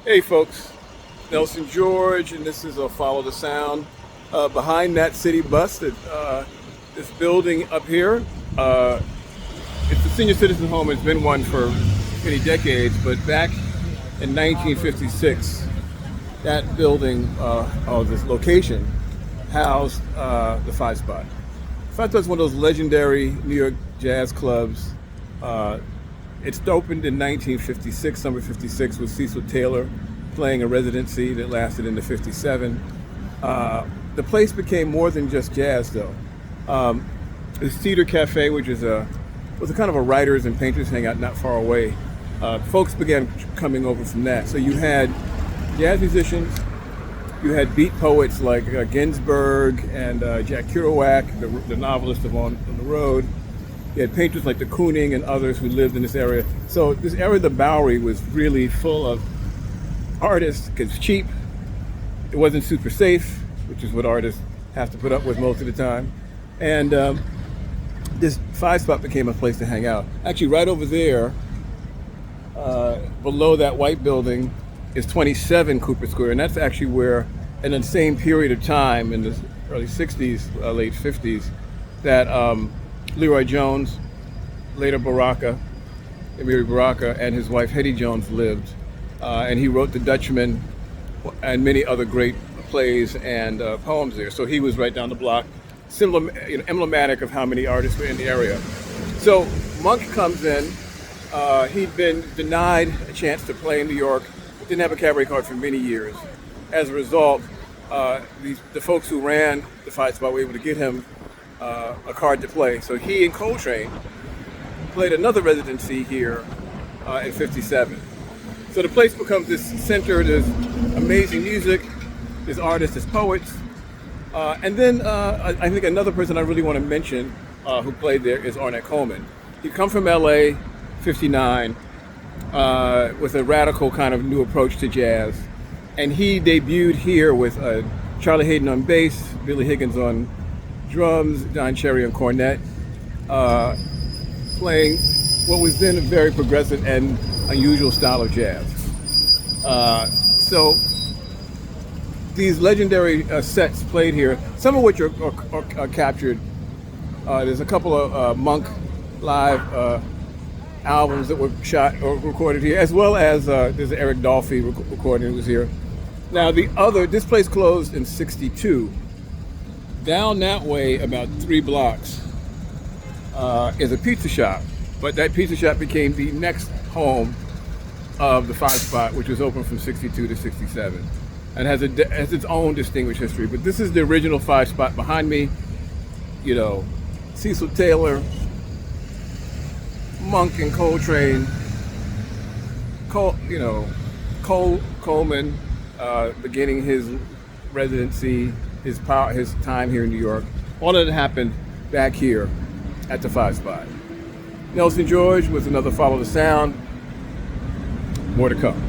Hey folks, Nelson George, and this is a Follow the Sound. Behind that city bus, this building up here, it's a senior citizen home. It's been one for many decades, but back in 1956, that building, or this location, housed the Five Spot. Five Spot is one of those legendary New York jazz clubs. It opened in 1956, summer 56, with Cecil Taylor playing a residency that lasted into 57. The place became more than just jazz, though. This Theater Cafe, which was a kind of a writers and painters hangout not far away, folks began coming over from that. So you had jazz musicians, you had beat poets like Ginsberg and Jack Kerouac, the novelist of On the Road. You had painters like de Kooning and others who lived in this area. So this area of the Bowery was really full of artists because it's cheap. It wasn't super safe, which is what artists have to put up with most of the time. And this Five Spot became a place to hang out. Actually, right over there, below that white building, is 27 Cooper Square. And that's actually where, in the same period of time, in the early 60s, late 50s, that Leroy Jones, later Amiri Baraka, and his wife Hetty Jones lived. And he wrote The Dutchman and many other great plays and poems there. So he was right down the block, emblematic of how many artists were in the area. So Monk comes in. He'd been denied a chance to play in New York, didn't have a cabaret card for many years. As a result, the folks who ran the Five Spot were able to get him a card to play. So he and Coltrane played another residency here in 57. So the place becomes this center. There's amazing music, there's artists, there's poets. And then I think another person I really want to mention who played there is Ornette Coleman. He'd come from LA, 59, with a radical kind of new approach to jazz. And he debuted here with Charlie Hayden on bass, Billy Higgins on drums, Don Cherry on cornet, playing what was then a very progressive and unusual style of jazz. So these legendary sets played here, some of which are captured. There's a couple of Monk live albums that were shot or recorded here, as well as there's an Eric Dolphy recording that was here. Now this place closed in 62. Down that way, about 3 blocks, is a pizza shop. But that pizza shop became the next home of the Five Spot, which was open from 62 to 67. And has its own distinguished history. But this is the original Five Spot. Behind me, Cecil Taylor, Monk and Coltrane, Coleman, beginning his residency, his time here in New York. All of it happened back here at the Five Spot. Nelson George with another Follow the Sound. More to come.